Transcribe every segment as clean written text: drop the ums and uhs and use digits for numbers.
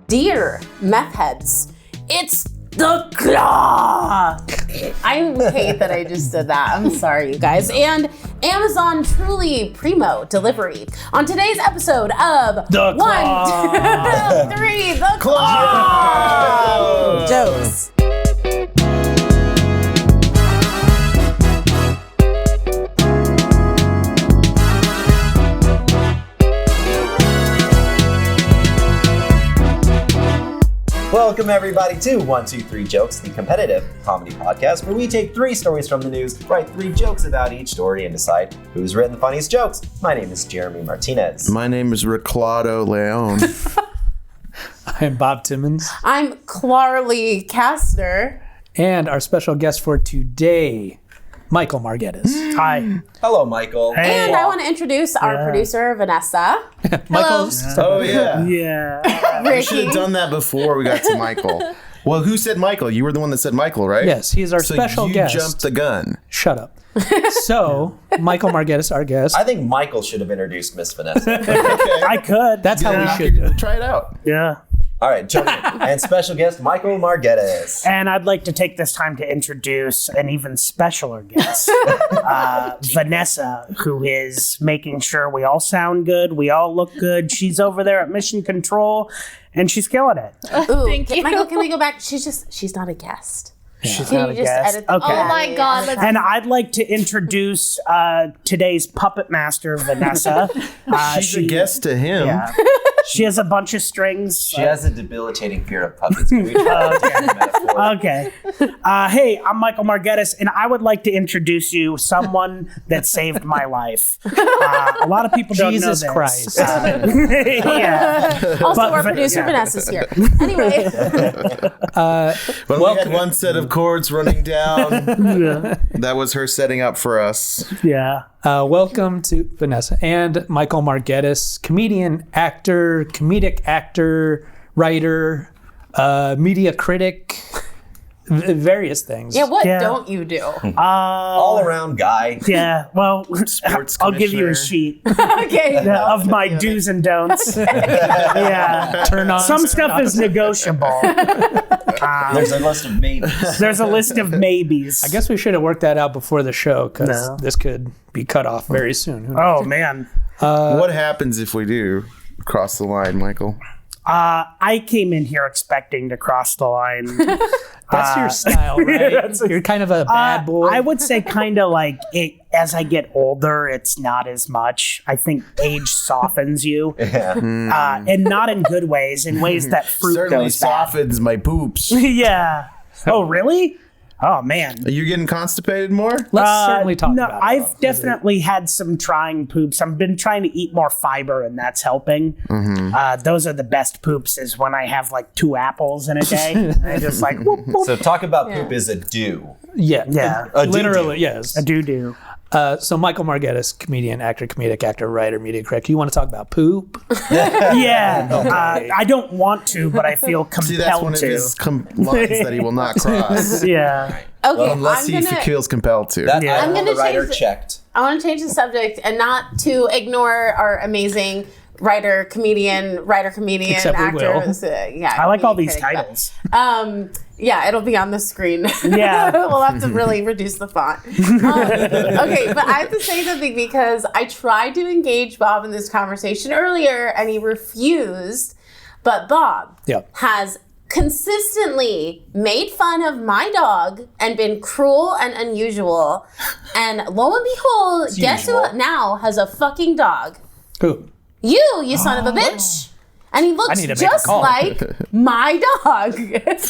Dear meth heads, it's the claw. I hate that I just did that. I'm sorry, you guys. And Amazon Truly Primo Delivery. On today's episode of The Claw. 1, 2, 3, The Claw. Jokes. Welcome everybody to 1, 2, 3 Jokes, the competitive comedy podcast where we take 3 stories from the news, write 3 jokes about each story, and decide who's written the funniest jokes. My name is Jeremy Martinez. My name is Ricardo Leon. I'm Bob Timmons. I'm Clarly Kastner. And our special guest for today, Michael Margetis. Hi. Hello, Michael. And I want to introduce our producer, Vanessa. Michael's. Oh, yeah. Yeah. We should have done that before we got to Michael. Well, who said Michael? You were the one that said Michael, right? Yes, he's our special guest. So you jumped the gun. Shut up. So, Michael Margetis, our guest. I think Michael should have introduced Miss Vanessa. I could. That's how we should do it. Try it out. Yeah. All right, jump in. And special guest, Michael Margetis. And I'd like to take this time to introduce an even specialer guest, Vanessa, who is making sure we all sound good, we all look good. She's over there at Mission Control, and she's killing it. Ooh, Michael, can we go back? She's not a guest. She's Can not you a just guest. edit? Okay. Oh my God. And I'd like to introduce today's puppet master, Vanessa. She's a guest to him. Yeah. She has a bunch of strings. She has a debilitating fear of puppets. Can we try that metaphor? Okay. Hey, I'm Michael Margetis, and I would like to introduce you someone that saved my life. A lot of people don't know Jesus this. Christ. Yeah. Also, But- our producer, yeah. Vanessa's here. Anyway, When we had one set of chords running down, that was her setting up for us. Yeah. Welcome to Vanessa and Michael Margetis, comedian, actor, comedic actor, writer, media critic, various things. yeah, what Yeah. don't you do? All around guy. Yeah. Well, Sports I'll give you a commissioner. sheet Okay. of my do's and don'ts. Yeah. Turn on. Some stuff is negotiable. There's a list of maybes. There's a list of maybes. I guess we should have worked that out before the show because No. this could be cut off very soon. Who knows? Oh, man. What happens if we do cross the line, Michael? I came in here expecting to cross the line. That's your style, right? You're kind of a bad boy. I would say kind of like it, as I get older, it's not as much. I think age softens you. Yeah. And not in good ways, in ways that fruit Certainly goes bad. softens my poops. Yeah. Oh, really? Oh, man. Are you getting constipated more? Let's certainly talk no, about it. I've definitely had some trying poops. I've been trying to eat more fiber, and that's helping. Those are the best poops, is when I have like 2 apples in a day. I just like, whoop, whoop. So talk about poop is a do. Yeah. Yeah. A do-do. Literally, yes. I do. So Michael Margetis, comedian, actor, comedic actor, writer, media critic. You want to talk about poop? Yeah. I don't want to, but I feel compelled See, that's one of to. his lines that he will not cross. Yeah. Okay, Unless he feels compelled to. That Yeah. I I'm know gonna the writer change the- checked. I want to change the subject and not to ignore our amazing writer, comedian, Except we actor. will. Yeah, I like all media these critic, titles. but, yeah, it'll be on the screen. Yeah. We'll have to really reduce the font. Okay, but I have to say something because I tried to engage Bob in this conversation earlier and he refused. But Bob has consistently made fun of my dog and been cruel and unusual. And lo and behold, guess usual. who now has a fucking dog? Who? You son of a bitch. And he looks need to make a just call. like my dog.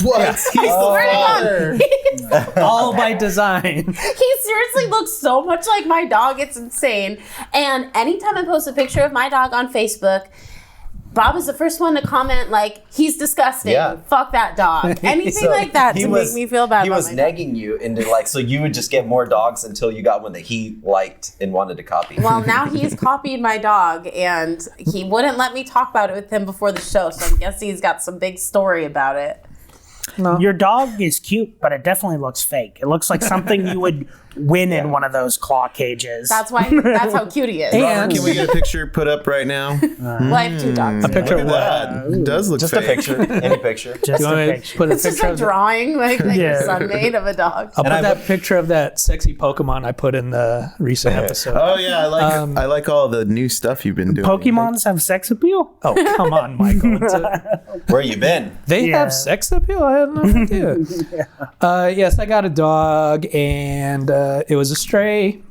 What? Swear to God. All by design. He seriously looks so much like my dog. It's insane. And anytime I post a picture of my dog on Facebook, Bob is the first one to comment like, he's disgusting. Yeah. Fuck that dog. Anything So like that he to was- make me feel bad He about was my dog. negging you into like, so you would just get more dogs until you got one that he liked and wanted to copy. Well, now he's copied my dog, and he wouldn't let me talk about it with him before the show, so I'm guessing he's got some big story about it. Your dog is cute, but it definitely looks fake. It looks like something you would win in one of those claw cages. That's how cute he is. And can we get a picture put up right now? Well, I have 2 dogs. A picture of that. It does look Just fake. a picture. Any picture. Just You a want me to picture. put a It's just picture a of drawing like your son made of a dog. I'll put that picture of that sexy Pokemon I put in the recent episode. Oh yeah, I like all the new stuff you've been doing. Pokemons have sex appeal? Oh, come on, Michael. Where you been? They Yeah. have sex appeal? I had no idea. Yes, I got a dog, and it was a stray.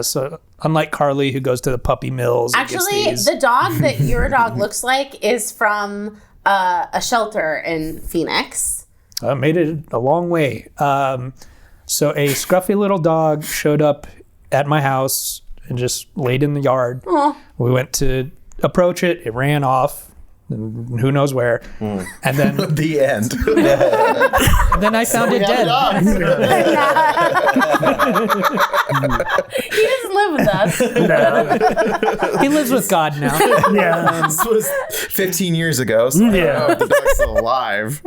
So unlike Carly, who goes to the puppy mills. and gets Actually, these- the dog that your dog looks like is from a shelter in Phoenix. made it a long way. So a scruffy little dog showed up at my house and just laid in the yard. Aw. We went to approach it. It ran off. And who knows where? And then The end. and then I found it dead. He doesn't live with us. He lives with God now. Yeah. This was 15 years ago, so I don't know if the dog's still alive.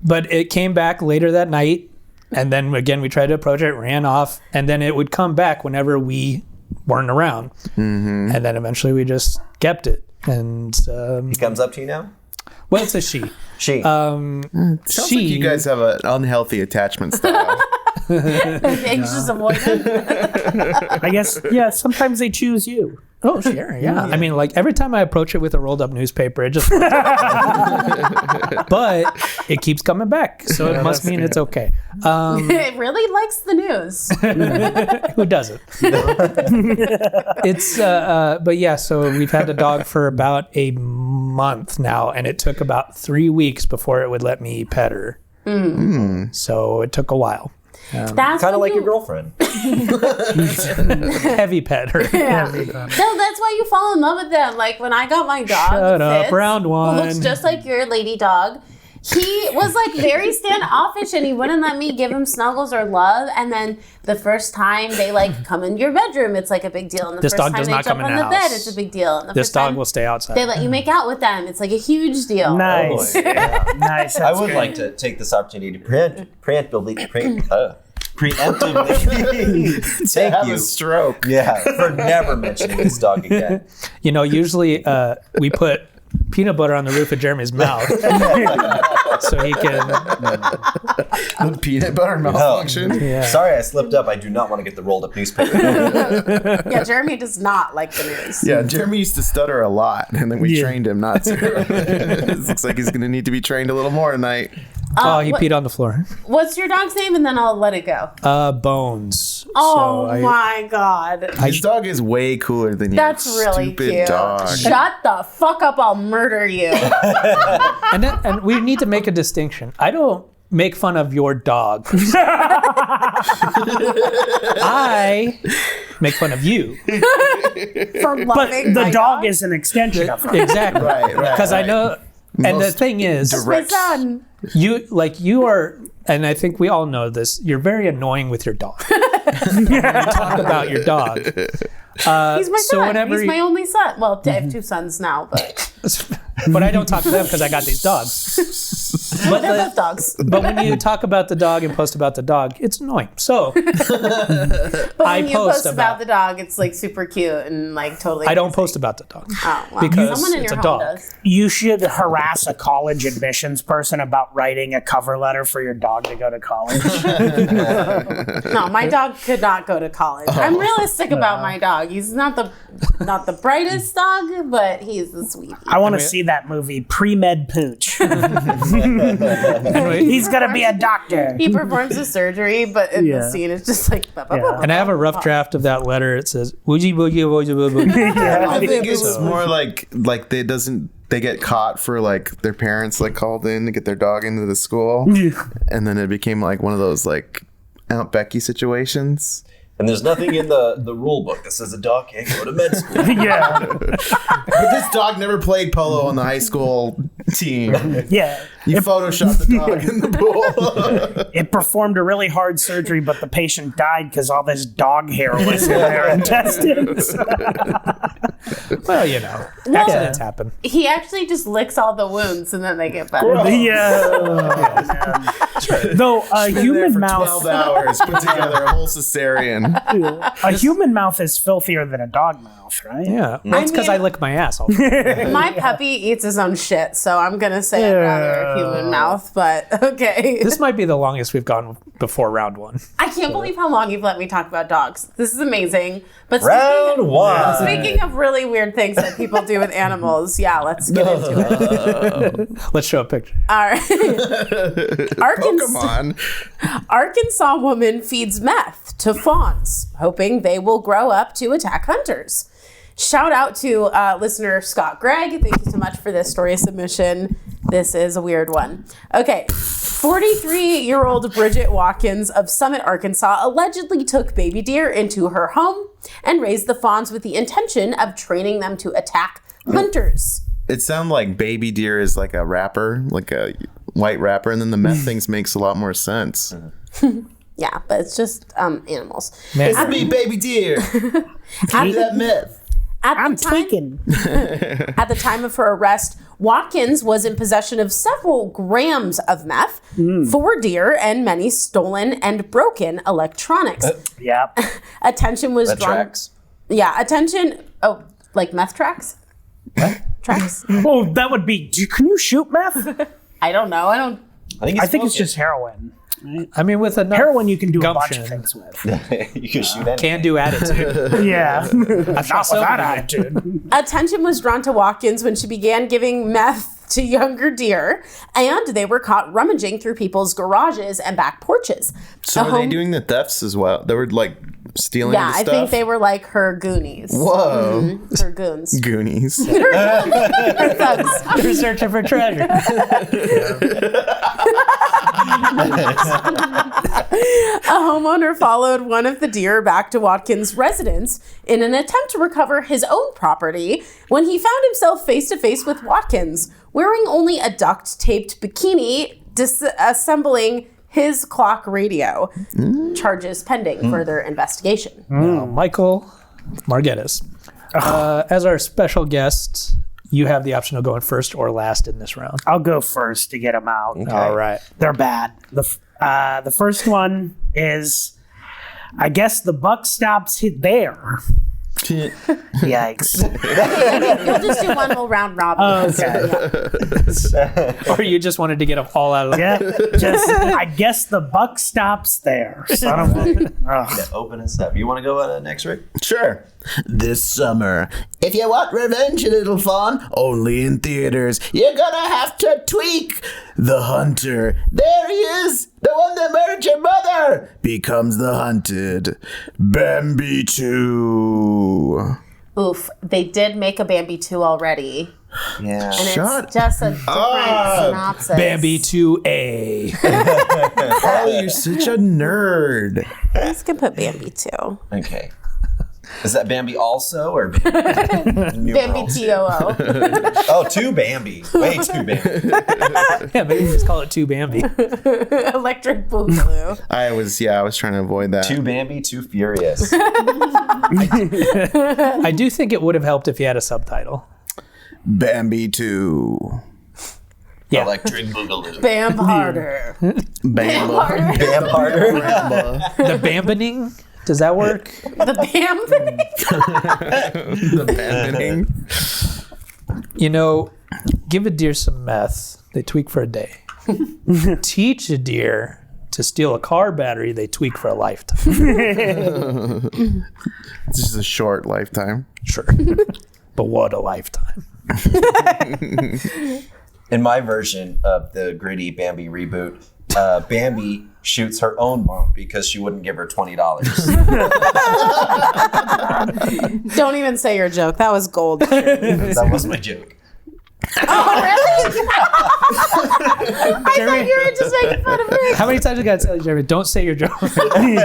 But it came back later that night, and then again we tried to approach it, ran off, and then it would come back whenever we weren't around, and then eventually we just kept it. And He comes up to you now? well, it's a she. She. Sounds like you guys have an unhealthy attachment style. Anxious avoidant. I guess, yeah, sometimes they choose you. Oh, sure, yeah. I mean, like every time I approach it with a rolled up newspaper, it just. But it keeps coming back, so it must mean it's okay. It really likes the news. Who doesn't? It's but yeah, so we've had the dog for about a month now, and it took about 3 weeks before it would let me pet her. So it took a while. That's Kind of like when your girlfriend. Heavy pet her. Yeah. No, that's why you fall in love with them. Like when I got my dog, Shut up, Fitz, round who one. looks just like your lady dog. He was like very standoffish, and he wouldn't let me give him snuggles or love. And then the first time they like come in your bedroom, it's like a big deal. And the This first dog time does they not jump come in on the the bed, house. it's a big deal. And the This first dog time will stay outside. they let you make out with them, it's like a huge deal. Nice. Nice. I would like to take this opportunity to preemptively thank Have you. a stroke. Yeah, for never mentioning this dog again. You know, usually we put peanut butter on the roof of Jeremy's mouth so he can. The peanut butter malfunction. Yeah. Sorry, I slipped up. I do not want to get the rolled up newspaper. Yeah, Jeremy does not like the news. Yeah, Jeremy used to stutter a lot, and then we trained him not to. It looks like he's going to need to be trained a little more tonight. Oh, he peed on the floor. What's your dog's name? And then I'll let it go. Bones. Oh So my God. His dog is way cooler than you. That's really stupid cute. dog. Shut the fuck up, I'll murder you. and we need to make a distinction. I don't make fun of your dog. I make fun of you. For But loving the my dog is an extension of her. Exactly. Right. Because I know. And the thing is, My son. you are, and I think we all know this. You're very annoying with your dog. When you talk about your dog. He's my so son. whenever He's my only son. Well, I have 2 sons now, but but I don't talk to them because I got these dogs. But they're both dogs. But when you talk about the dog and post about the dog, it's annoying. So But I when you post post about the dog, it's like super cute and like totally. I don't amazing. post about the dog. Oh, wow. because Someone in it's your a home dog. does. You should harass a college admissions person about writing a cover letter for your dog to go to college. No, my dog could not go to college. I'm realistic about my dog. He's not the brightest dog, but he's a sweetie. I want to see that movie, Pre-Med Pooch. Anyway, He's going to be a doctor. He performs a surgery, but in the scene, it's just like. and I have a rough draft of that letter. It says "Woogie woogie woogie woogie." I think it's more like they get caught for like their parents like called in to get their dog into the school, and then it became like one of those like Aunt Becky situations. And there's nothing in the rule book that says a dog can't go to med school. Yeah. But this dog never played polo on the high school team. Yeah. You photoshopped the dog in the pool. It performed a really hard surgery, but the patient died because all this dog hair was in their intestines. Well, you know, accidents happen. He actually just licks all the wounds and then they get better. Yeah. Though a human mouth, 12 hours, put together a whole cesarean. a human mouth is filthier than a dog mouth, right? Yeah. That's because I lick my ass all the time. My puppy eats his own shit, so I'm going to say I'd rather a human mouth, but okay. This might be the longest we've gone before round one. I can't believe how long you've let me talk about dogs. This is amazing. But Round one. Speaking of really weird things that people do with animals, yeah, let's get into it. Let's show a picture. All right. Pokemon. Arkansas woman feeds meth to fawns, hoping they will grow up to attack hunters. Shout out to listener Scott Gregg. Thank you so much for this story submission. This is a weird one. Okay. 43-year-old Bridget Watkins of Summit, Arkansas, allegedly took baby deer into her home and raised the fawns with the intention of training them to attack hunters. It sounds like baby deer is like a rapper, like a white rapper, and then the meth things makes a lot more sense. Yeah, but it's just animals. Man. It's me, baby deer. Eat that meth. I'm tweaking. At the time of her arrest, Watkins was in possession of several grams of meth, 4 deer, and many stolen and broken electronics. Yeah. Attention was That drawn. tracks. Yeah, attention. Oh, like meth tracks? Tracks? Oh, that would be. Can you shoot meth? I don't know. I think I think it's just heroin. I mean, with enough Heroin you can do a bunch gumption, of things with. you can shoot anything. Can't do attitude. Yeah. Not Not with that attitude. Attention was drawn to Watkins when she began giving meth to younger deer, and they were caught rummaging through people's garages and back porches. So are they doing the thefts as well? They were like stealing Yeah, the I stuff? think they were like her goonies. Whoa. Her goons. Goonies. Her thugs. They're searching for treasure. A homeowner followed one of the deer back to Watkins' residence in an attempt to recover his own property when he found himself face to face with Watkins, wearing only a duct-taped bikini, disassembling his clock radio. Charges pending further investigation. Now, Michael Margetis, as our special guest, you have the option of going first or last in this round. I'll go first to get them out. Okay. All right. They're bad. The first one is, I guess the buck stops there. Yikes. We'll just do one more round robin. Okay. Or you just wanted to get them all out of the Yeah, just, I guess the buck stops there. Son of a... Ugh. Open us up. You want to go next, Rick? Sure. This summer, if you want revenge, little fawn, only in theaters, you're gonna have to tweak. The hunter, there he is, the one that murdered your mother, becomes the hunted. Bambi 2. Oof. They did make a Bambi 2 already. Yeah. And Shut it's just a different synopsis. Bambi 2A. Oh, you're such a nerd. Let's can put Bambi 2. Okay. Is that Bambi also or Bambi? Bambi TOO. Oh, 2 Bambi. Way 2 Bambi. Yeah, maybe just call it 2 Bambi. Electric Boogaloo. I was trying to avoid that. 2 Bambi, 2 Furious. I do think it would have helped if you had a subtitle. Bambi 2. Yeah. Electric Boogaloo. Bam harder. Bam harder. Bam harder. The Bambining? Does that work? The Bam thing. The Bambining. You know, give a deer some meth, they tweak for a day. Teach a deer to steal a car battery, they tweak for a lifetime. It's just a short lifetime. Sure. But what a lifetime. In my version of the gritty Bambi reboot, Bambi shoots her own mom because she wouldn't give her $20. Don't even say your joke. That was gold. That was my joke. Oh, really? I thought you were just making fun of Rick. How many times I got to tell you, Jeremy, don't say your joke? Anything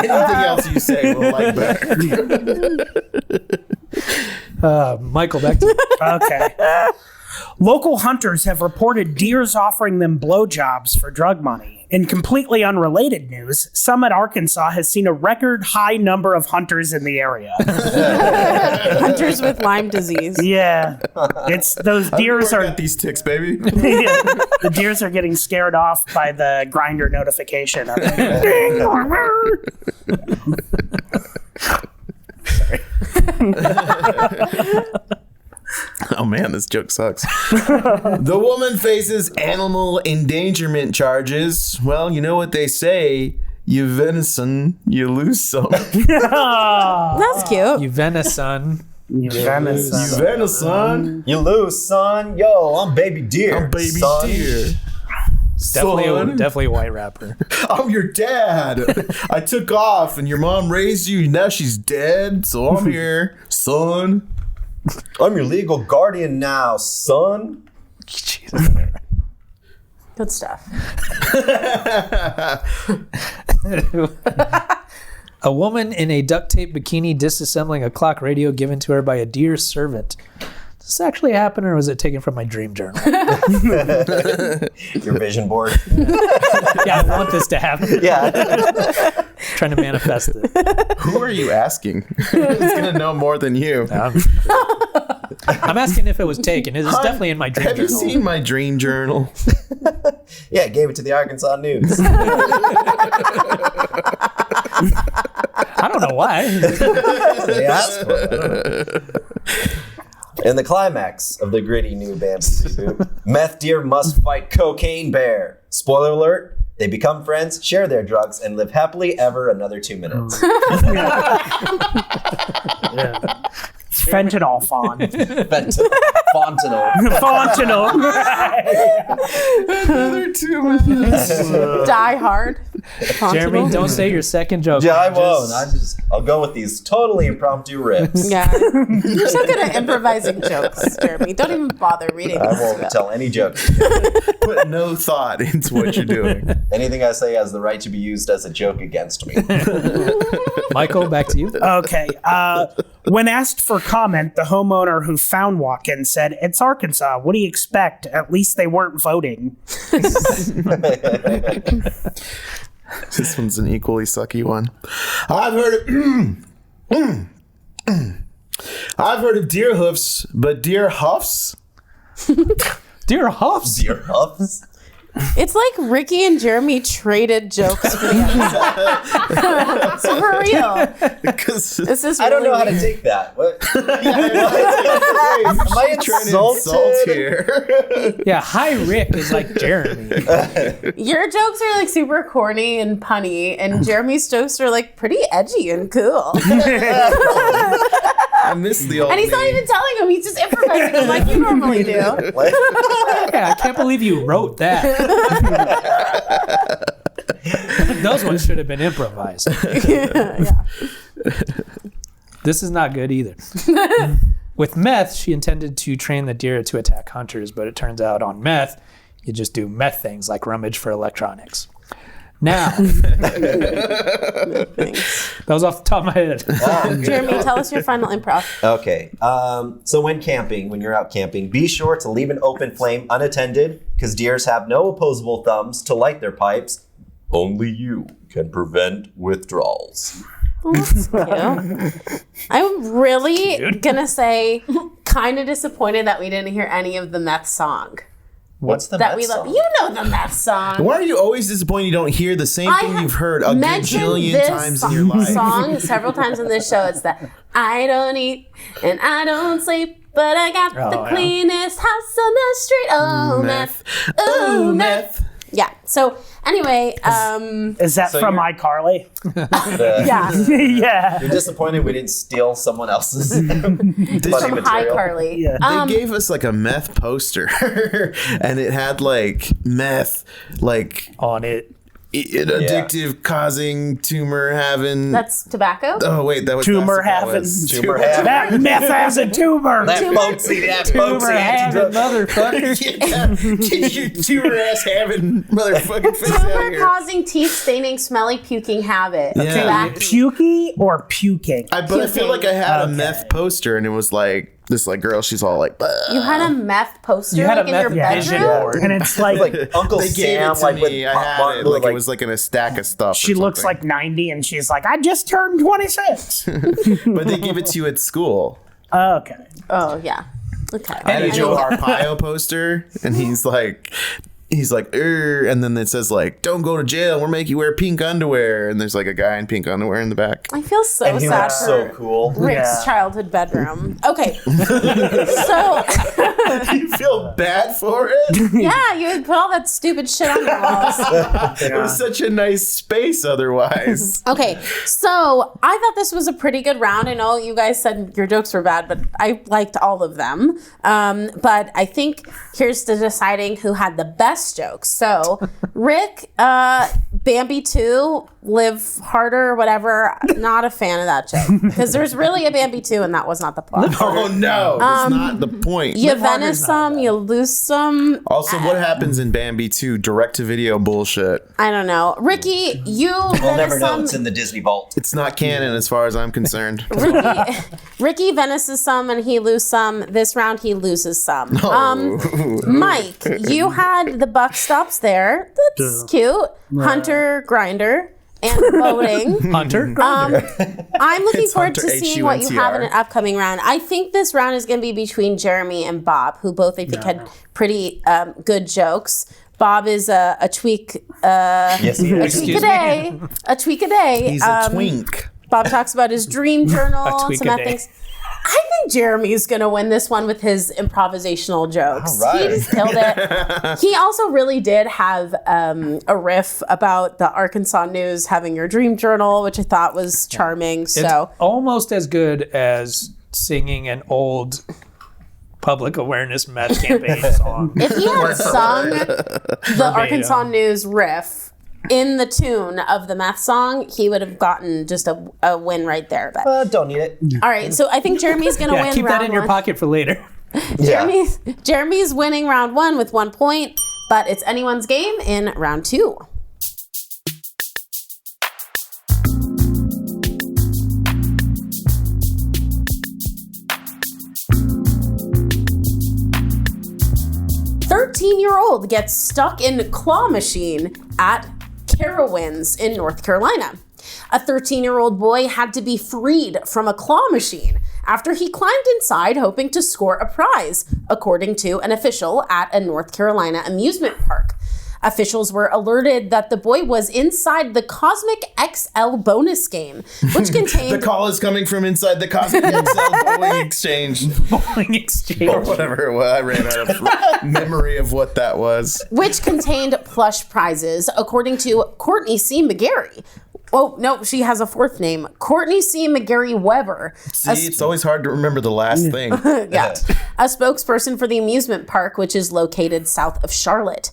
else you say will like better. Michael, back to you. Okay. Local hunters have reported deers offering them blowjobs for drug money. In completely unrelated news, Summit, Arkansas has seen a record high number of hunters in the area. Hunters with Lyme disease. Yeah. It's those deers are got these ticks, baby. the deers are getting scared off by the grinder notification. Oh man, this joke sucks. The woman faces animal endangerment charges. Well, you know what they say. You venison, you lose some. That's cute. You venison. You venison. You venison. You lose, son. Yo, I'm baby deer. I'm baby son. deer. Definitely a white rapper. I'm your dad. I took off and your mom raised you. Now she's dead, so I'm here, son. I'm your legal guardian now, son. Jesus. Good stuff. A woman in a duct tape bikini disassembling a clock radio given to her by a dear servant. Did this actually happen, or was it taken from my dream journal? Your vision board. Yeah, I want this to happen. Yeah. Trying to manifest it. Who are you asking? Who's gonna know more than you? I'm asking if it was taken. It's definitely in my dream Have journal. you seen my dream journal? Yeah, I gave it to the Arkansas News. I don't know why. They asked for it. In the climax of the gritty new Bambi reboot, meth deer must fight cocaine bear. Spoiler alert, they become friends, share their drugs, and live happily ever another 2 minutes. Fentanyl fawn. Fontanel. Fontanel. Another 2 minutes. Die Hard. Jeremy, don't say your second joke. Yeah, I won't. I'll go with these totally impromptu rips. Yeah. You're so good at improvising jokes, Jeremy. Don't even bother reading I this won't stuff. tell any jokes. Put no thought into what you're doing. Anything I say has the right to be used as a joke against me. Michael, back to you. Okay. When asked for comment, the homeowner who found Watkins said, "It's Arkansas. What do you expect? At least they weren't voting." This one's an equally sucky one. I've heard of deer hoofs, but deer huffs? Dear Huffs. Deer huffs? It's like Ricky and Jeremy traded jokes for the episode. So for real. Because This is I don't know how to weird. take that. What? Am I trying to insult insulted? here. Yeah, hi Rick is like Jeremy. Your jokes are like super corny and punny, and Jeremy's jokes are like pretty edgy and cool. I miss the old And he's not name. even telling him, he's just improvising them like you normally do. Like, Yeah, I can't believe you wrote that. Those ones should have been improvised. Yeah. This is not good either. With meth, she intended to train the deer to attack hunters, but it turns out on meth, you just do meth things like rummage for electronics. Now, that was off the top of my head. Jeremy, tell us your final improv. okay. So when you're out camping, be sure to leave an open flame unattended because deers have no opposable thumbs to light their pipes. Only you can prevent withdrawals. Oh, that's cute. I'm really gonna say, kind of disappointed that we didn't hear any of the meth song. What's the That meth we love. song? You know the meth song. Why are you always disappointed you don't hear the same thing you've heard a mentioned gajillion this times in your life? song several times in this show. It's that I don't eat and I don't sleep, but I got the yeah. cleanest house on the street. Oh, meth. Ooh, meth. Yeah. So anyway, Is that So from you're- iCarly? yeah. Yeah. You're disappointed we didn't steal someone else's funny From Hi material. Carly. Yeah. They gave us like a meth poster and it had like meth like On it. addictive, causing, tumor having. That's tobacco? Oh, wait, that was Tumor having. Tumor having. That meth has a tumor. That folksy motherfucker. Get your tumor ass having motherfucking face out Tumor here. causing, teeth staining, smelly, puking habit. Yeah. Tobacco. Pukey or puking? But I feel like I had a meth poster, and it was like this girl. She's all like, "Bah." You had a meth poster You had a in your meth vision bedroom? board. And it's like, Uncle They gave Sam, it to like me. with I had it. It was like in a stack of stuff. she looks like 90 and she's like, I just turned 26. But they give it to you at school. Okay. Oh, yeah. Okay. I had a Joe Arpaio poster, and he's like, and then it says like, don't go to jail. We'll make you wear pink underwear. And there's like a guy in pink underwear in the back. I feel so And he sad looks for so cool. Rick's Yeah. childhood bedroom. Okay. So, You feel bad for it? yeah, you would put all that stupid shit on your walls. It was such a nice space otherwise. Okay, so I thought this was a pretty good round. I know you guys said your jokes were bad, but I liked all of them. But I think here's the deciding who had the best jokes. So, Rick, Bambi 2, Live Harder, whatever. Not a fan of that joke. Because there's really a Bambi 2, and that was not the plot. Oh no, that's not the point. You venice some, you lose some. Also, what happens in Bambi 2? Direct-to-video bullshit. I don't know. Ricky, you We'll never know. some. It's in the Disney vault. It's not canon as far as I'm concerned. Ricky venices some and he loses some. This round he loses some. Mike, you had the buck stops there. That's cute. Hunter Grinder and voting. Hunter. I'm looking It's forward to Hunter, seeing what you have in an HUNTR. upcoming round. I think this round is going to be between Jeremy and Bob, who both I think had pretty good jokes. Bob is a tweak. Yes, he is. Tweak a day. A tweak a day. He's a twink. Bob talks about his dream journal, tweak some a other day. things. I think Jeremy's going to win this one with his improvisational jokes. All right. He just killed it. He also really did have a riff about the Arkansas News having your dream journal, which I thought was charming. It's So almost as good as singing an old public awareness meth campaign song. if he had sung the Arkansas News riff in the tune of the meth song, he would have gotten just a win right there. But Don't need it. all right, so I think Jeremy's going to win Keep round that in your one. pocket for later. Yeah. Jeremy's winning round 1 with 1 point, but it's anyone's game in round 2. "13-year-old gets stuck in claw machine at Carowinds in North Carolina. A 13-year-old boy had to be freed from a claw machine after he climbed inside hoping to score a prize, according to an official at a North Carolina amusement park. Officials were alerted that the boy was inside the Cosmic XL bonus game, which The contained call is coming from inside the Cosmic XL Bowling Exchange. Bowling exchange. Or whatever it was. I ran out of memory of what that was. plush prizes, according to Courtney C. McGarry. Oh, no, she has a fourth name. Courtney C. McGarry Weber. See, it's always hard to remember the last thing. Yeah. A spokesperson for the amusement park, which is located south of Charlotte.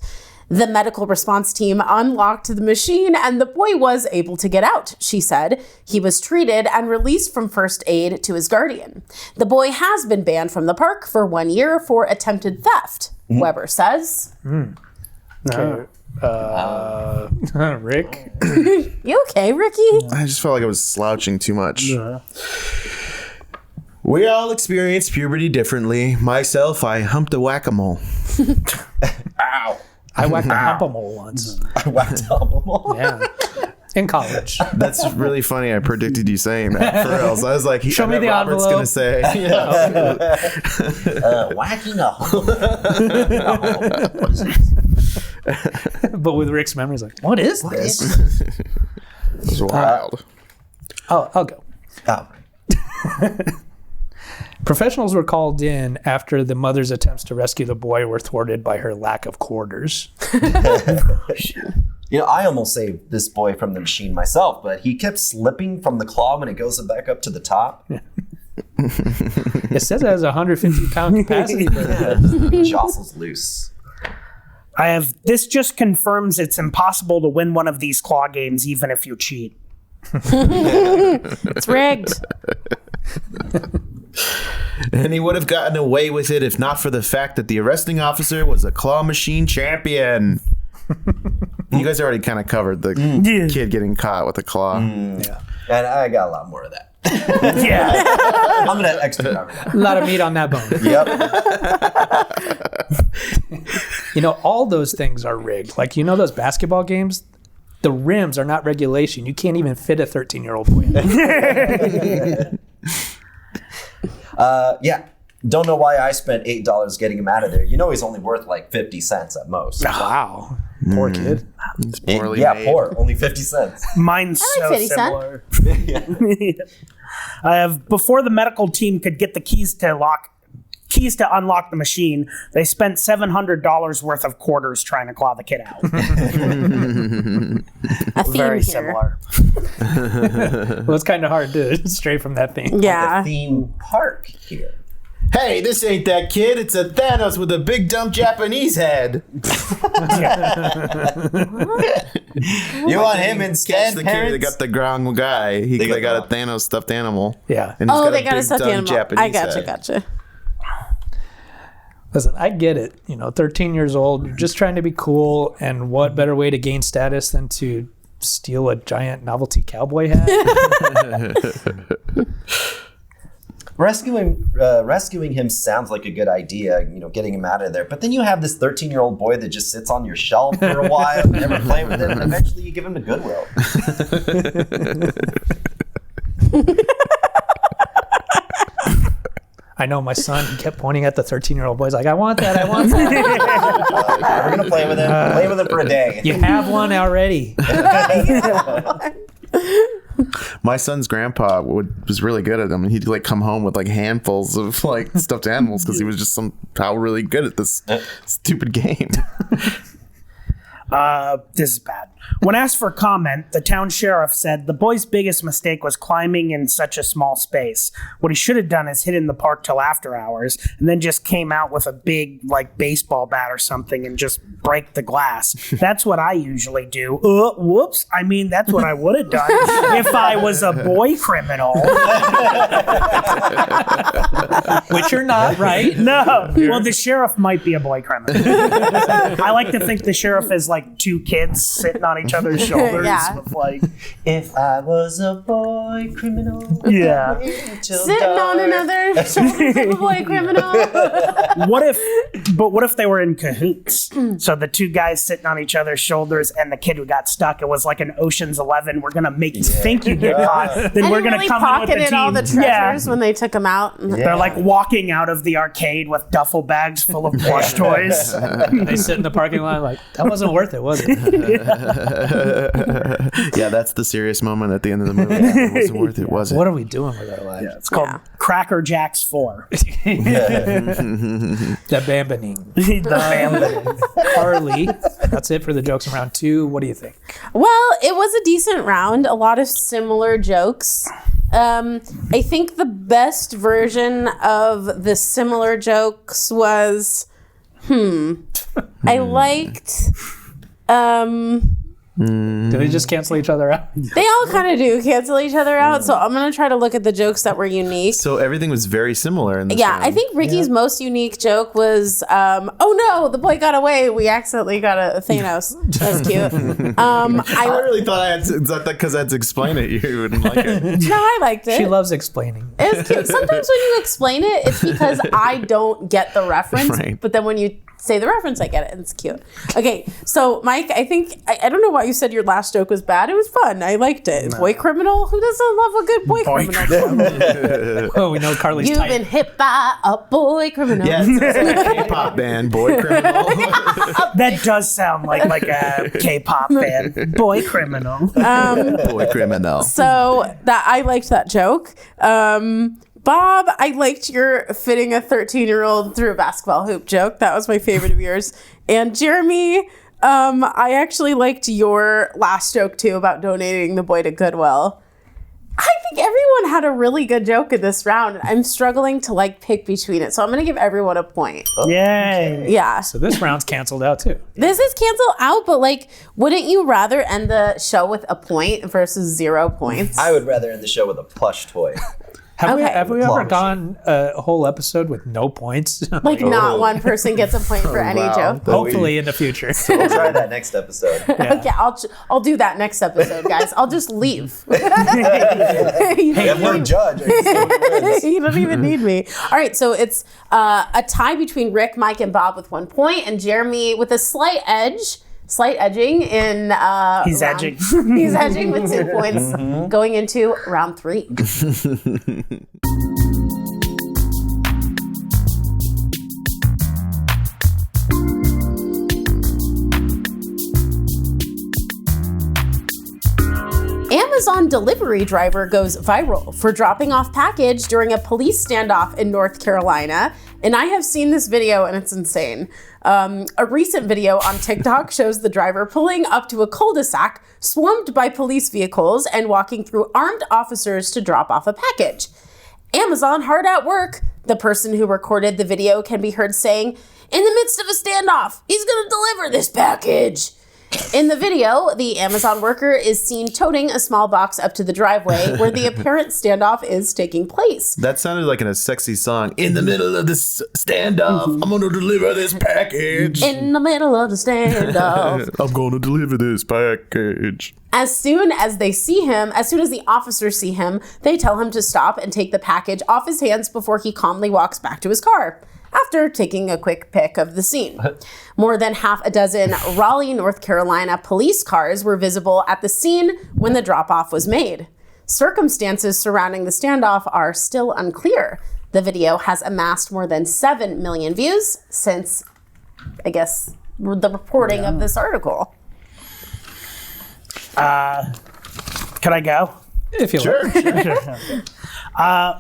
The medical response team unlocked the machine and the boy was able to get out, she said. He was treated and released from first aid to his guardian. The boy has been banned from the park for 1 year for attempted theft, Weber says. Rick. You okay, Ricky? I just felt like I was slouching too much. We all experience puberty differently. Myself, I humped a whack-a-mole. Ow. I whacked a hump-a-mole once. I whacked up. Yeah. In college. That's really funny. I predicted you saying that for reals. I was like, Show me the Robert's envelope. gonna say. Yeah. Whacking up. But with Rick's memory, he's like, what is this? It was wild. I'll go. Oh. Professionals were called in after the mother's attempts to rescue the boy were thwarted by her lack of quarters. You know, I almost saved this boy from the machine myself, but he kept slipping from the claw when it goes back up to the top. It says it has a 150-pound capacity. But He jostles loose. This just confirms it's impossible to win one of these claw games even if you cheat. It's rigged. And he would have gotten away with it if not for the fact that the arresting officer was a claw machine champion. You guys already kind of covered the kid getting caught with a claw. Yeah. And I got a lot more of that. Yeah. I'm going to extra cover that. A lot of meat on that bone. Yep. All those things are rigged. Like, those basketball games? The rims are not regulation. You can't even fit a 13-year-old boy in. Yeah. Don't know why I spent $8 getting him out of there. He's only worth like 50 cents at most. Wow. Poor kid. It's poorly made. Poor. Only 50 cents. Mine's I like so 50 similar. I have before the medical team could get the keys to unlock the machine, they spent $700 worth of quarters trying to claw the kid out. A theme Very here. similar. Well, it's kind of hard to stray from that theme. Yeah. The theme park here. Hey, this ain't that kid. It's a Thanos with a big dumb Japanese head. You want him instead, That's the kid parents? that got the wrong guy. They got got a Thanos stuffed animal. Yeah. And he's Oh, got they a got a big stuffed dumb animal. Japanese I head. gotcha. Listen, I get it. 13 years old, you're just trying to be cool, and what better way to gain status than to steal a giant novelty cowboy hat? Rescuing him sounds like a good idea, getting him out of there. But then you have this 13-year-old boy that just sits on your shelf for a while, never play with him, and eventually you give him to Goodwill. I know my son, he kept pointing at the 13-year-old boy. He's like, I want that. We're going to play with him. Play with him for a day. You have one already. My son's grandpa was really good at them, and he'd come home with handfuls of stuffed animals because he was just somehow really good at this stupid game. This is bad. When asked for comment, the town sheriff said the boy's biggest mistake was climbing in such a small space. What he should have done is hid in the park till after hours and then just came out with a big baseball bat or something and just break the glass. That's what I usually do. Whoops. I mean, that's what I would have done if I was a boy criminal. Which you're not, right? No. Well, the sheriff might be a boy criminal. I like to think the sheriff is two kids sitting on each other's shoulders Yeah. with If I was a boy criminal. Yeah. Sitting on another shoulders of a boy criminal. What if they were in cahoots? So the two guys sitting on each other's shoulders and the kid who got stuck, it was like an Ocean's 11. We're going to make you think you get caught. Then And we're he going really to come in with the pocketed team. all the treasures when they took him out. They're walking out of the arcade with duffel bags full of plush toys. They sit in the parking lot like, that wasn't worth it, was it? Yeah, that's the serious moment at the end of the movie. It wasn't worth it, was it? What are we doing with our lives? It's called Cracker Jacks 4. The Bambaning. The family. Harley, that's it for the jokes in round 2. What do you think? Well, it was a decent round. A lot of similar jokes. I think the best version of the similar jokes was, I liked, Do they just cancel each other out? they all kind of do cancel each other out. So I'm going to try to look at the jokes that were unique. So everything was very similar in this Yeah, round. I think Ricky's most unique joke was, oh no, the boy got away. We accidentally got a Thanos. That's cute. I really thought I had to, because I had to explain it. You wouldn't like it. No, I liked it. She loves explaining. It's cute. Sometimes when you explain it, it's because I don't get the reference. Right. But then when you say the reference, I get it. And it's cute. Okay, so Mike, I think, I don't know why you said your last joke was bad. It was fun. I liked it. Boy criminal? Who doesn't love a good boy criminal? Oh, we know Carly's You've type. been hit by a boy criminal. Yeah, it's like a K-pop band, Boy Criminal. That does sound like a K-pop band. Boy criminal. Boy Criminal. So that I liked that joke. Bob, I liked your fitting a 13-year-old through a basketball hoop joke. That was my favorite of yours. And Jeremy, I actually liked your last joke too about donating the boy to Goodwill. I think think everyone had a really good joke in this round. I'm struggling to pick between it. So I'm going to give everyone a point. Yay. Yeah. So this round's canceled out too. This is canceled out, but wouldn't you rather end the show with a point versus 0 points? I would rather end the show with a plush toy. Have we ever Claw gone a whole episode with no points? Not one person gets a point for any joke. Hopefully in the future. We'll try that next episode. Yeah. Okay, I'll do that next episode, guys. I'll just leave. You Have no judge. you don't even need me. All right, so it's a tie between Rick, Mike, and Bob with 1 point, and Jeremy with a slight edging in He's edging. He's edging with 2 points going into round 3. Amazon delivery driver goes viral for dropping off package during a police standoff in North Carolina. And I have seen this video and it's insane. A recent video on TikTok shows the driver pulling up to a cul-de-sac swarmed by police vehicles and walking through armed officers to drop off a package. Amazon hard at work. The person who recorded the video can be heard saying, "In the midst of a standoff, he's gonna deliver this package." In the video, the Amazon worker is seen toting a small box up to the driveway where the apparent standoff is taking place. That sounded like in a sexy song. In the middle of this standoff, I'm going to deliver this package. In the middle of the standoff. I'm going to deliver this package. As soon as the officers see him, they tell him to stop and take the package off his hands before he calmly walks back to his car, after taking a quick pic of the scene. More than half a dozen Raleigh, North Carolina police cars were visible at the scene when the drop-off was made. Circumstances surrounding the standoff are still unclear. The video has amassed more than 7 million views since, I guess, the reporting of this article. Can I go? If you like.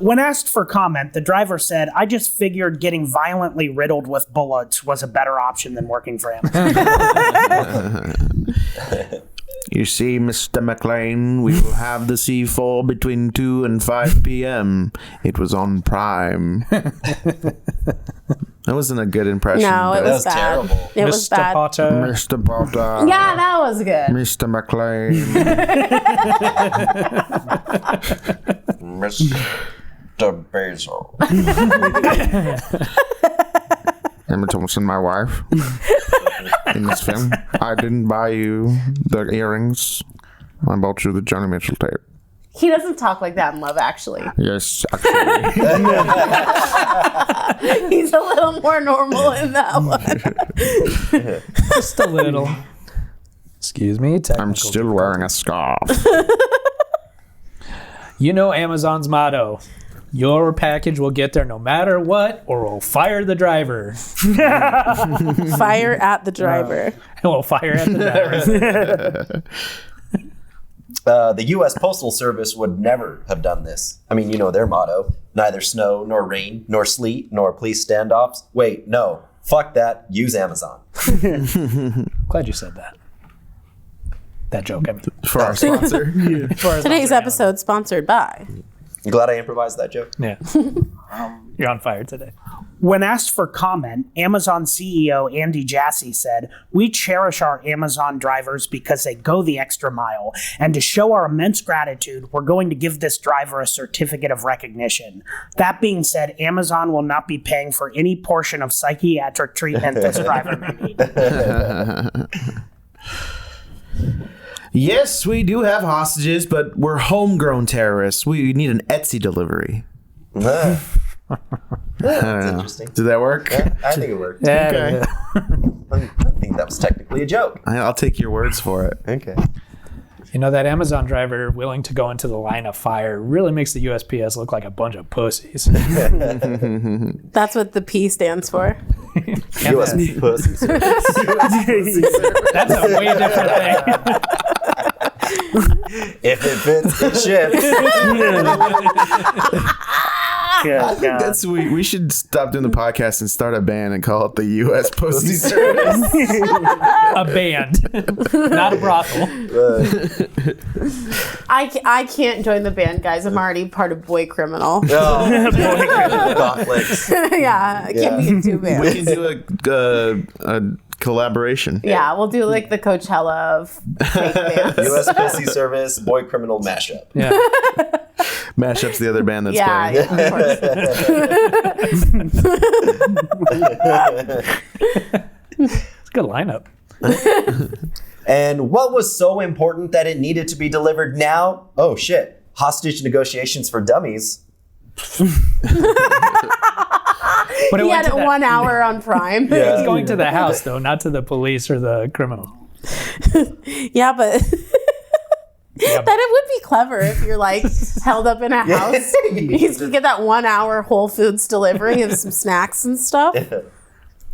When asked for comment, the driver said, "I just figured getting violently riddled with bullets was a better option than working for Amazon." You see, Mr. McLean, we will have the C4 between 2 and 5 p.m. It was on Prime. That wasn't a good impression. No, it was bad. terrible. It was bad. Potter. Mr. Potter. Yeah, that was good. Mr. McLean. Mr. Basil. Emma Thompson, my wife, in this film. I didn't buy you the earrings. I bought you the Johnny Mitchell tape. He doesn't talk like that in Love Actually. Yes, actually. He's a little more normal in that one. Just a little. Excuse me. I'm still wearing a scarf. You know Amazon's motto. Your package will get there no matter what, or we'll fire the driver. Fire at the driver. We'll fire at the driver. The U.S. Postal Service would never have done this. I mean, you know their motto. Neither snow, nor rain, nor sleet, nor police standoffs. Wait, no. Fuck that. Use Amazon. Glad you said that. That joke, I mean. For our sponsor. Today's episode sponsored by. You glad I improvised that joke? Yeah. You're on fire today. When asked for comment, Amazon CEO Andy Jassy said, "We cherish our Amazon drivers because they go the extra mile. And to show our immense gratitude, we're going to give this driver a certificate of recognition. That being said, Amazon will not be paying for any portion of psychiatric treatment this driver may need." Yes, we do have hostages, but we're homegrown terrorists. We need an Etsy delivery. That's interesting. Did that work? Yeah, I think it worked. Okay. I think that was technically a joke. I'll take your words for it. Okay. You know, that Amazon driver willing to go into the line of fire really makes the USPS look like a bunch of pussies. That's what the P stands for. U.S. Pussy Service. That's a way different thing. If it fits, it ships. I think that's sweet. We should stop doing the podcast and start a band and call it the U.S. Postal Service. A band, not a brothel. I can't join the band, guys. I'm already part of Boy Criminal. Conflicts. Yeah, I can't be in two bands. We can do a collaboration. Yeah, we'll do like the Coachella of fake bands. U.S. Pussy Service, Boy Criminal mashup. Yeah. Mashup's the other band that's Yeah, playing. yeah, of course. It's a good lineup. And what was so important that it needed to be delivered now? Oh shit. Hostage negotiations for dummies. But He had it 1 hour on Prime. It was going to the house, though, not to the police or the criminal. Yeah, but that it would be clever if you're like held up in a house. You can get that 1 hour Whole Foods delivery of some snacks and stuff. All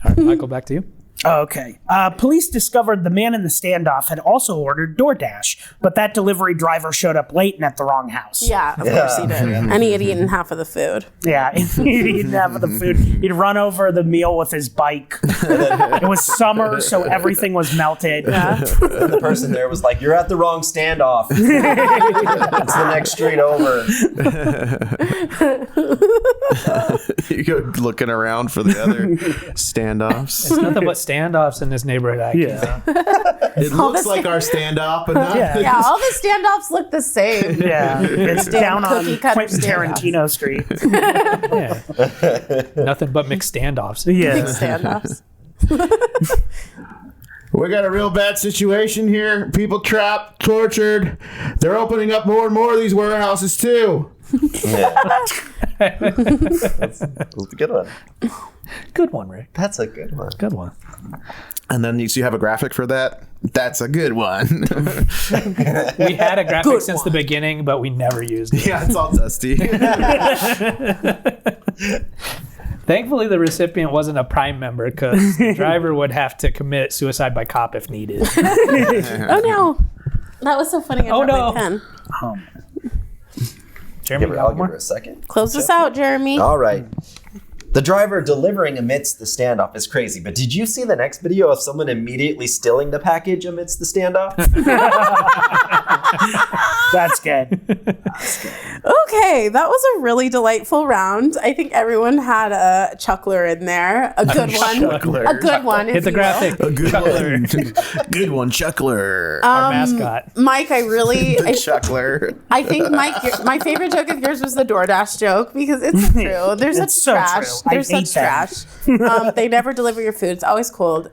right, Michael, back to you. Okay. Police discovered the man in the standoff had also ordered DoorDash, but that delivery driver showed up late and at the wrong house. Yeah, of course he did. And he had eaten half of the food. Yeah, he'd eaten half of the food. He'd run over the meal with his bike. It was summer, so everything was melted. Yeah. And the person there was like, "You're at the wrong standoff. It's the next street over." You go looking around for the other standoffs. It's nothing but standoffs in this neighborhood. Yeah. It looks like our standoff, but not. Yeah, all the standoffs look the same. Yeah, it's down on cookie cutter Quentin Tarantino Street. Yeah. Nothing but mixed standoffs. Big Yeah. standoffs. We got a real bad situation here. People trapped, tortured. They're opening up more and more of these warehouses too. Yeah. That's a good one. Good one, Rick. That's a good one. Good one. And then you have a graphic for that. That's a good one. We had a graphic since the beginning, but we never used it. Yeah, it's all dusty. Thankfully, the recipient wasn't a Prime member because the driver would have to commit suicide by cop if needed. Oh no. That was so funny. I Oh, dropped my no. pen. Jeremy, I'll got give more? her a second. Close this out, Jeremy. All right. The driver delivering amidst the standoff is crazy, but did you see the next video of someone immediately stealing the package amidst the standoff? That's good. Okay, that was a really delightful round. I think everyone had a chuckler in there. A good one. Chuckler. A good one. Hit the graphic. A good one. Good one, Chuckler. Our mascot. Mike, I Chuckler. think Mike, my favorite joke of yours was the DoorDash joke because it's true. There's such It's so trash. true. I There's hate such trash. They never deliver your food. It's always cold.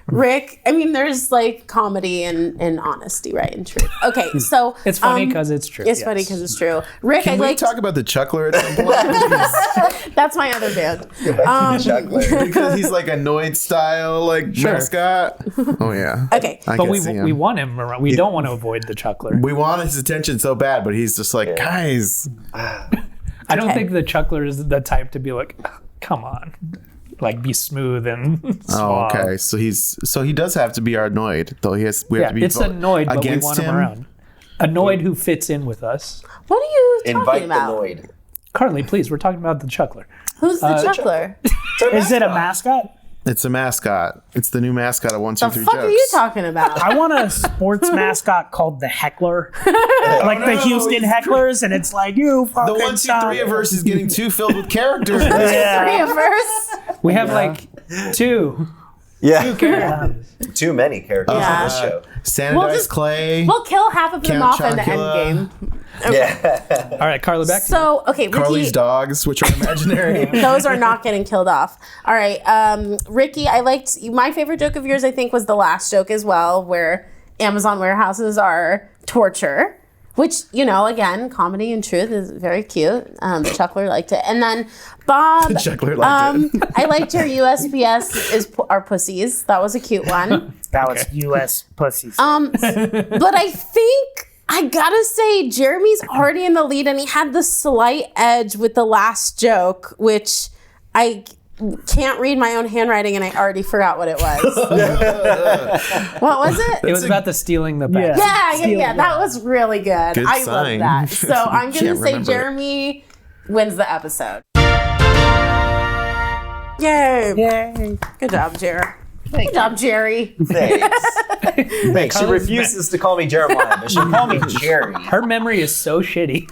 Rick, I mean, there's like comedy and honesty, right? And truth. Okay, so It's funny because it's true. it's funny because it's true. Rick, Can I we like talk about the Chuckler at some point? that's my other band. Chuckler. Because he's like annoyed style, like mascot. Oh yeah. Okay, I But can we see him. we want him around. We don't want to avoid the chuckler. We want his attention so bad, but he's just like, guys. I don't Okay. think the chuckler is the type to be like, come on, like be smooth and Oh, suave. okay. So he does have to be annoyed, though. We have Yeah, to be it's annoyed, but we against want him around. Annoyed who fits in with us. what are you talking Invite the about? Noid. Carly, please, we're talking about the chuckler. Who's the chuckler? Is it a mascot? It's a mascot. It's the new mascot of 1, 2, The 3 fuck jokes. are you talking about? I want a sports mascot called the Heckler, like the Houston Hecklers, and it's like you The fucking 1, 2, 3 verse is getting too filled with characters. Three of verse. We have like two Yeah. characters. Too many characters Yeah. on this show. Standardized just- Clay. We'll kill half of them Count off in the Chocula. end game. Yeah. All right, Carla, back to you. So, okay, Carly's Ricky, dogs, which are imaginary. those are not getting killed off. All right, Ricky, I liked my favorite joke of yours. I think was the last joke as well, where Amazon warehouses are torture. Which, you know, again, comedy and truth is very cute. Chuckler liked it. And then Bob, Chuckler liked it. I liked your USPS are pussies. That was a cute one. That was U.S. pussies. But I think I gotta say Jeremy's already in the lead, and he had the slight edge with the last joke, which can't read my own handwriting and I already forgot what it was. What was it? It was about the stealing the bag. Yeah. That was really good. Good I sign. love that. So I'm going to Can't say remember it. Jeremy wins the episode. Yay. Good job, Jerry. Good job, Jerry. Thanks. She refuses to call me Jeremiah, but she'll call me Jerry. Her memory is so shitty.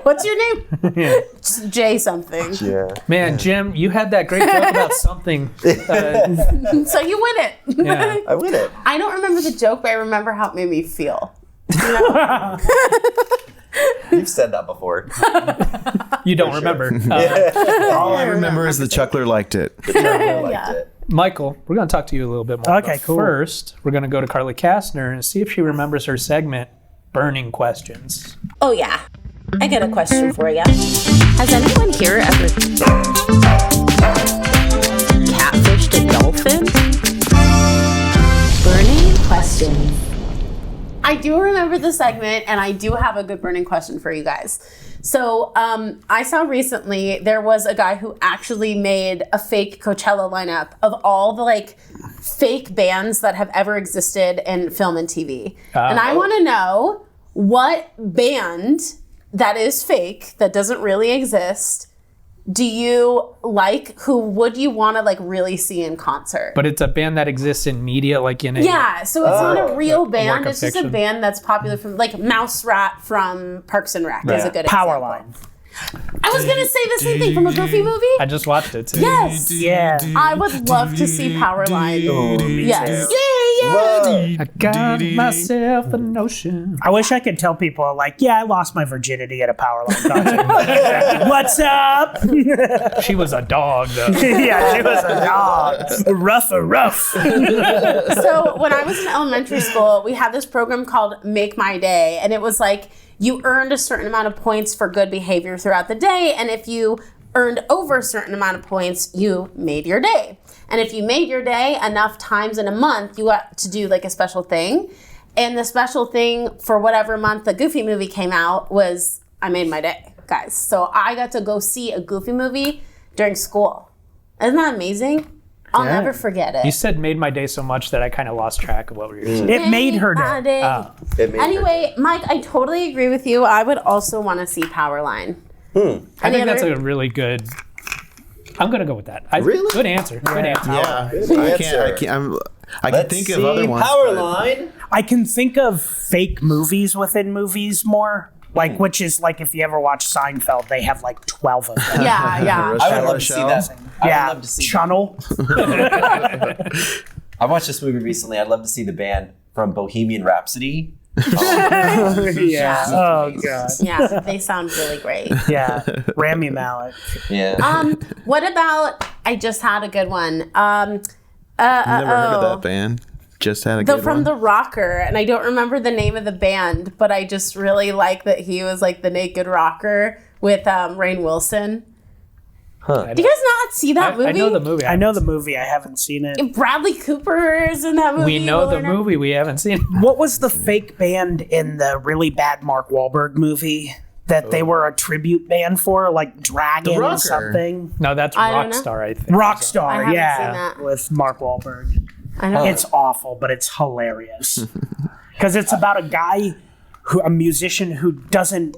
What's your name? Jay something. Yeah. Man, Jim, you had that great joke about something. So you win it. Yeah. I win it. I don't remember the joke, but I remember how it made me feel. You know? You've said that before. You don't remember. All I remember is the chuckler liked it. I liked it. Michael, we're going to talk to you a little bit more. Okay, But cool. First, we're going to go to Carly Kastner and see if she remembers her segment, Burning Questions. Oh, yeah. I got a question for you. Has anyone here ever catfished a dolphin? Burning questions. I do remember the segment, and I do have a good burning question for you guys. So I saw recently there was a guy who actually made a fake Coachella lineup of all the like fake bands that have ever existed in film and TV. And I want to know what band that is fake, that doesn't really exist, do you like? Who would you want to like really see in concert? But it's a band that exists in media, like in a... Yeah, so it's not a real band. of It's just a fiction. band that's popular from like Mouse Rat from Parks and Rec is a good example. Powerline. I was gonna say the same thing from a Goofy movie. I just watched it too. Yes. Yeah. I would love to see Powerline. Yes. Yeah. I got myself a notion. I wish I could tell people, like, yeah, I lost my virginity at a Powerline concert. What's up? She was a dog, though. Yeah, she was a dog. Rough. So when I was in elementary school, we had this program called Make My Day, and it was like you earned a certain amount of points for good behavior throughout the day, and if you earned over a certain amount of points, you made your day. And if you made your day enough times in a month, you got to do like a special thing. And the special thing for whatever month the Goofy movie came out was I made my day, guys. So I got to go see a Goofy movie during school. Isn't that amazing? I'll never forget it. You said made my day so much that I kind of lost track of what we were saying. It made her My day. day. It made Anyway, Mike, I totally agree with you. I would also want to see Powerline. I Any think that's other- a really good... I'm going to go with that. Really? Good answer. Good answer. Yeah, I can Let's think see of other ones. but- Powerline. I can think of fake movies within movies more. Like, which is like if you ever watch Seinfeld, they have like 12 of them. Yeah. I would love to see that. I would Yeah, love to see Channel. I watched this movie recently. I'd love to see the band from Bohemian Rhapsody. Yeah. Oh god. Yeah, they sound really great. Yeah. Rami Malek. Yeah. What about, I just had a good one. Never heard of that band. Just had a good From one. The Rocker, and I don't remember the name of the band, but I just really like that he was like the naked rocker with Rainn Wilson. Do you guys not see that movie? I know the movie. I know the movie. I haven't seen it. Bradley Cooper is in that movie. We know the Leonardo- movie. We haven't seen it. What was the fake band in the really bad Mark Wahlberg movie that they were a tribute band for, like Dragon The or Rocker. something? No, that's I don't know. Rockstar, I think. I Rockstar, haven't yeah, seen that. with Mark Wahlberg. I know. It's awful, but it's hilarious because it's about a guy a musician who doesn't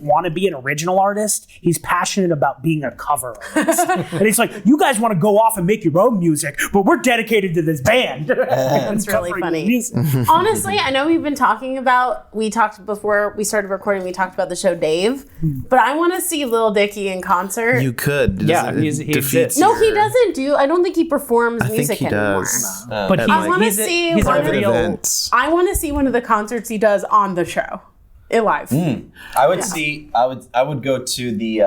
want to be an original artist. He's passionate about being a cover artist. And he's like, you guys want to go off and make your own music, but we're dedicated to this band. That's really Covering funny. music. Honestly, I know we've been talking about, we talked before we started recording, we talked about the show Dave, but I want to see Lil Dicky in concert. You could. Yeah, It he defeats exists. No, he your- doesn't I don't think he performs I think music he anymore. does. But At he's, I wanna he's, see he's one a of the real... events. I want to see one of the concerts he does on the show. Live. I would see. I would go to the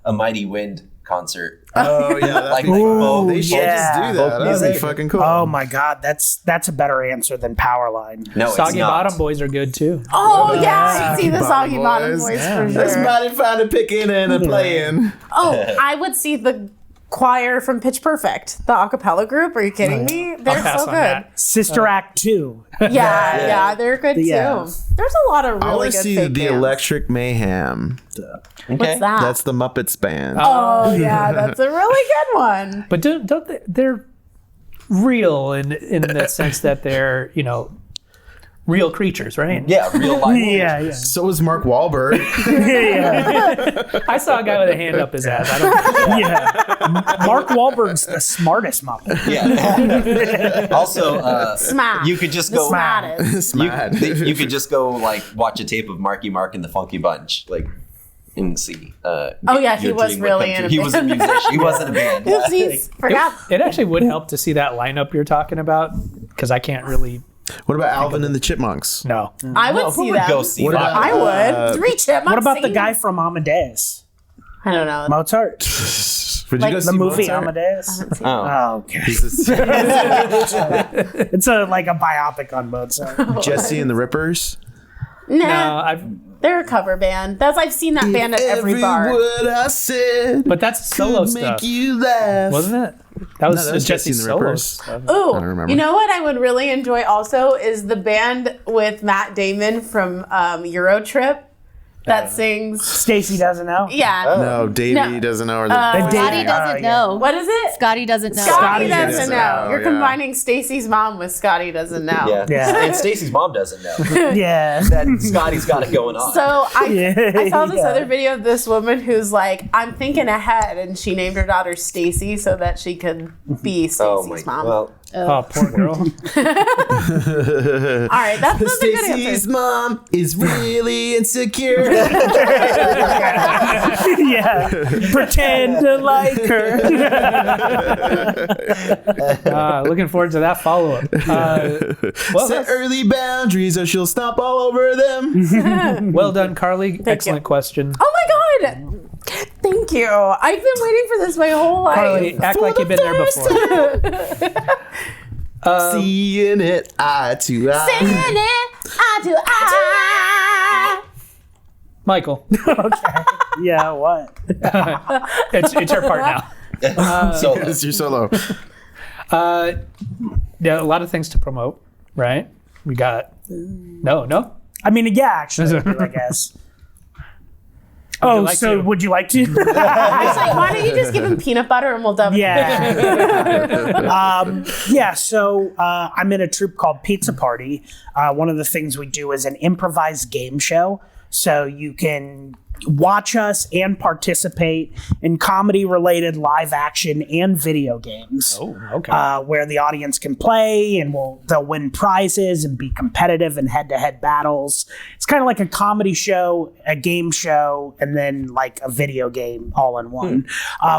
A Mighty Wind concert. Oh yeah, that'd Like, be fun. both- They should yeah. just do that. Both That'd be music. fucking cool. Oh my God, that's a better answer than Powerline. No, it's Soggy not. Bottom Boys are good too. Oh, yeah, I see the Soggy Soggy Bottom Bottom Boys. Boys for There's sure. somebody found a picking and a playing. Oh, I would see the choir from Pitch Perfect, the a cappella group. Are you kidding me? They're so good. That. Sister Act 2. Yeah, they're good too. Yeah. There's a lot of I really want good to see fake the bands. Electric Mayhem. What's that? That's the Muppets band. Oh yeah, that's a really good one. But don't they, they're real in the sense that they're, real creatures, right? Yeah, real life. Yeah. So is Mark Wahlberg. I saw a guy with a hand up his ass. I don't Yeah. Mark Wahlberg's the smartest Muppet. Yeah. Also, Smash. you could just The go. smaddest. You could just go like watch a tape of Marky Mark and the Funky Bunch, like, and see. Oh yeah, he Your was dream would really come in a true. He was a band. musician. He wasn't a band. Oopsies, forgot. It actually would help to see that lineup you're talking about because I can't really. What about Alvin and the Chipmunks? No. I would Who see would them. go see What that? about- I would. 3 chipmunks. What about the singing? guy from Amadeus? I don't know. Mozart? Would Like you go The see movie Mozart? Amadeus? Haven't seen Oh. Oh, okay. He's It's like a biopic on Mozart. Jesse and the Rippers. Nah, No, I've. they're a cover band. I've seen that band at every bar. word I said But that's solo could stuff, make you laugh. wasn't it? That was, that was Jesse's Jesse and the solo Rippers. stuff. Ooh, don't remember. you know what I would really enjoy also is the band with Matt Damon from Euro Trip that sings. Stacy doesn't know. Yeah. No, Davey No. doesn't know. Or Scotty Scotty doesn't know. What is it? Scotty doesn't know. Scotty doesn't doesn't know. know, You're yeah. combining Stacy's mom with Scotty doesn't know. Yeah. Yeah. And Stacy's mom doesn't know Yeah. that Scotty's got it going on. So I saw this Yeah. other video of this woman who's like, I'm thinking ahead, and she named her daughter Stacy so that she could be oh my Stacy's mom. well, Oh, poor girl. All right, that's a good Stacy's answer. mom is really insecure. Yeah. Pretend to like her. Looking forward to that follow up. Set early boundaries or she'll stomp all over them. Well done, Carly. Excellent question. Oh my god! Thank you. I've been waiting for this my whole life. Carly, act like you've been there before. Seeing it eye to eye. Saying it eye to eye. Michael, Yeah, what? it's your part now. so It's your solo. Yeah, a lot of things to promote, right? We got no. I mean, yeah, actually, I guess. Oh, like so to? would you like to? I was like, why don't you just give him peanut butter and we'll dub it? Yeah. Yeah, so I'm in a troupe called Pizza Party. One of the things we do is an improvised game show. So you can watch us and participate in comedy-related live action and video games. Oh, okay. Where the audience can play and they'll win prizes and be competitive in head-to-head battles. It's kind of like a comedy show, a game show, and then like a video game all in one.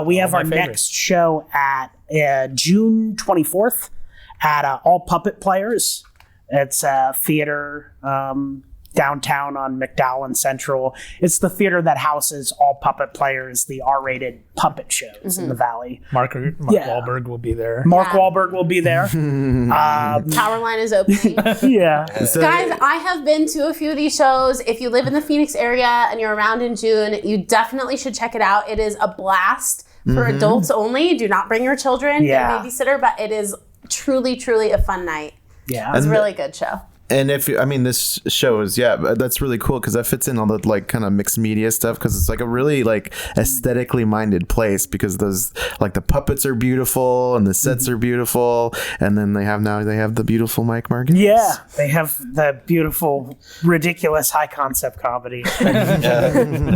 We have our my favorites. next show at June 24th at All Puppet Players. It's a theater downtown on McDowell and Central. It's the theater that houses All Puppet Players, the R-rated puppet shows in the Valley. Mark Yeah. Wahlberg will be there. Mark Wahlberg will be there. Power line is opening. Yeah. Guys, I have been to a few of these shows. If you live in the Phoenix area and you're around in June, you definitely should check it out. It is a blast for adults only. Do not bring your children, Yeah. get a babysitter, but it is truly, truly a fun night. Yeah. It's a really good show. And if I mean this show is that's really cool because that fits in all the like kind of mixed media stuff because it's like a really like aesthetically minded place because those like the puppets are beautiful and the sets are beautiful and then they have the beautiful Mike Margetis. Yeah, they have the beautiful, ridiculous, high concept comedy.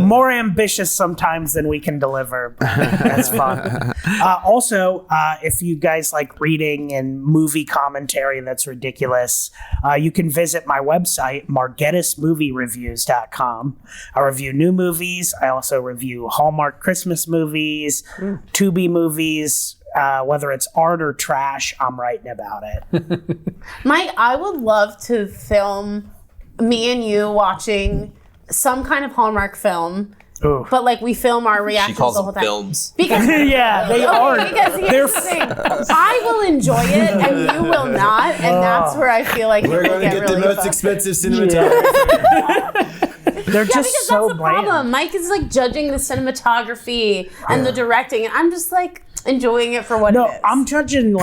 More ambitious sometimes than we can deliver. But that's fun. Also, if you guys like reading and movie commentary that's ridiculous, you can visit my website, margetismoviereviews.com. I review new movies. I also review Hallmark Christmas movies, Tubi movies. Whether it's art or trash, I'm writing about it. Mike, I would love to film me and you watching some kind of Hallmark film. Ooh. But like we film our she reactions calls the whole them time. films. Because Yeah, they are. Because here's the thing. I will enjoy it and you will not, and that's where I feel like We're people going to get get the really most fucked. expensive cinematographer. They're Yeah, just because so that's the bland. problem. Mike is like judging the cinematography and the directing, and I'm just like, enjoying it for what it is. I'm judging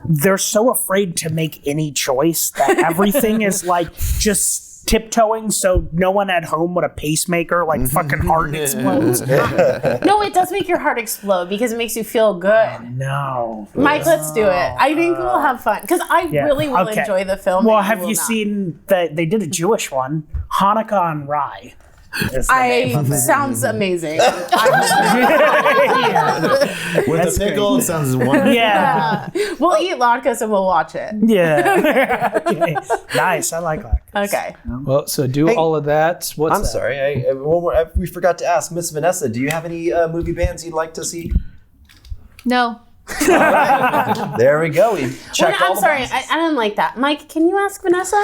they're so afraid to make any choice that everything is like just tiptoeing so no one at home with a pacemaker fucking heart explodes. No, it does make your heart explode because it makes you feel good. No. Mike, let's do it. I think we'll have fun because I really will enjoy the film. Well, have you seen that they did a Jewish one, Hanukkah on Rye? Sounds amazing. With the pickle, it sounds wonderful. Yeah. We'll eat latkes and we'll watch it. Yeah. Okay. Nice. I like that. Okay. Well, so do all of that. I'm sorry. We forgot to ask Miss Vanessa. Do you have any movie bands you'd like to see? No. There we go. We checked all I'm the sorry. boxes. I didn't like that. Mike, can you ask Vanessa?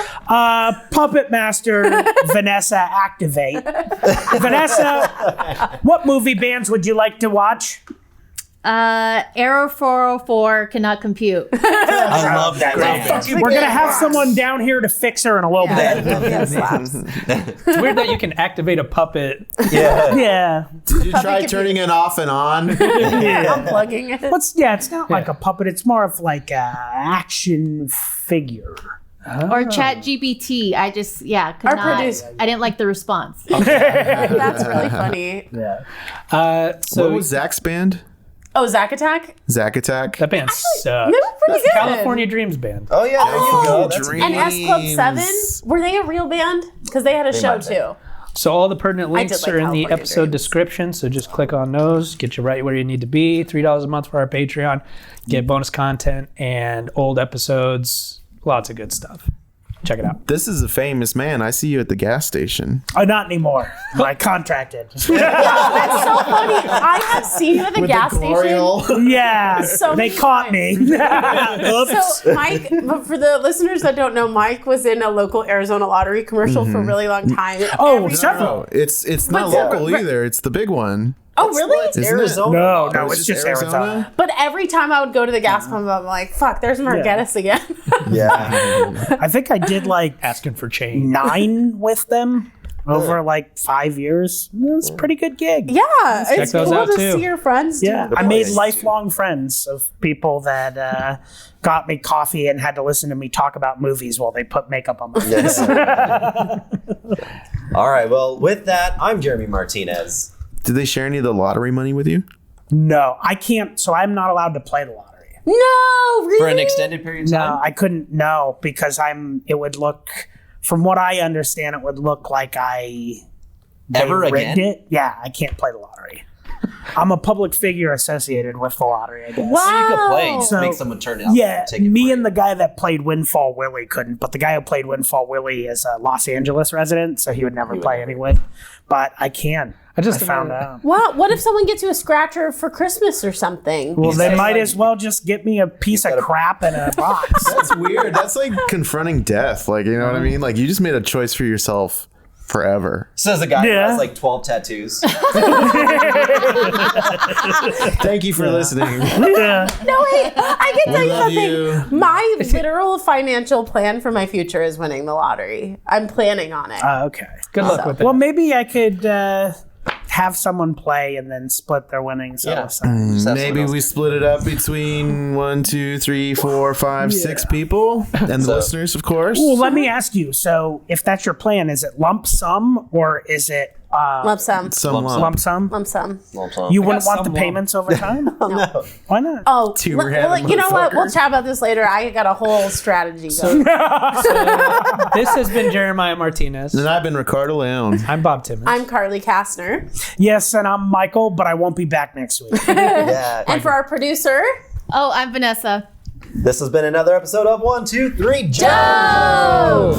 Puppet Master Vanessa, activate. Vanessa, what movie bands would you like to watch? Arrow 404 cannot compute. I love that. We're going to have someone down here to fix her in a little bit. It's weird that you can activate a puppet. Yeah. Yeah. Did you try turning it off and on? Unplugging it. It's not like a puppet. It's more of like a action figure. Or Chat GPT. I just, could Our not. producer. I didn't like the response. That's really funny. Yeah. So What was Zach's band? Oh, Zack Attack? Zack Attack? that band sucks. They were pretty good. California Dreams band. Oh yeah, there you go. That's Dreams. And S Club 7, were they a real band? Because they had a show might be. too. So all the pertinent links like are in the California episode Dreams. description. So just click on those, get you right where you need to be. $3 a month for our Patreon. Get bonus content and old episodes. Lots of good stuff. Check it out. This is a famous man. I see you at the gas station. Not anymore. I contracted. That's so funny. I have seen you at the gas station. Yeah. So they many caught times. me. Oops. So Mike, but for the listeners that don't know, Mike was in a local Arizona lottery commercial for a really long time. Oh, Every- several. No, it's not But- local but- either. It's the big one. Oh, really? It's Isn't it? Arizona. No, Oh, it's just Arizona. But every time I would go to the gas pump, I'm like, fuck, there's Margetis again. Yeah. I think I did like Asking for change. 9 with them over like 5 years. It was a pretty good gig. Yeah, it's those cool out, to too. see your friends. Yeah, do I made place. lifelong friends of people that got me coffee and had to listen to me talk about movies while they put makeup on my face. Yes. All right. Well, with that, I'm Jeremy Martinez. Did they share any of the lottery money with you? No, I can't. So I'm not allowed to play the lottery. No, really? For an extended period of time? No, I couldn't. No, because it would look, from what I understand, it would look like they Ever rigged again? it. Yeah, I can't play the lottery. I'm a public figure associated with the lottery, I guess. Wow. You could play. Just So- make someone turn it out. Yeah, Take it me for and you. the guy that played Windfall Willie couldn't, but the guy who played Windfall Willie is a Los Angeles resident, so he would never play anyway. But I can. I found out. What if someone gets you a scratcher for Christmas or something? Well, they saying, might like, as well just get me a piece of crap in a box. That's weird. That's like confronting death. Like, you know what I mean? Like, you just made a choice for yourself forever. Says the guy Yeah. who has like 12 tattoos. Thank you for listening. Yeah. No, hey, I can tell you love something. you. My literal financial plan for my future is winning the lottery. I'm planning on it. Okay. Good luck with that. Well, maybe I could have someone play and then split their winnings. Yeah. So. Maybe we split it up between 1, 2, 3, 4, 5, 6 people, and the listeners, of course. Well, let me ask you. So, if that's your plan, is it lump sum or is it Lump sum. Some lump. lump sum? Lump sum. You wouldn't want some the lump. payments over time? No. Why not? Oh, Two-handed you know what? We'll motherfucker. chat about this later. I got a whole strategy going. This has been Jeremiah Martinez. And I've been Ricardo Leon. I'm Bob Timmons. I'm Carly Kastner. Yes, and I'm Michael, but I won't be back next week. Yeah. And for our producer, Oh, I'm Vanessa. This has been another episode of 1, 2, 3, Joe!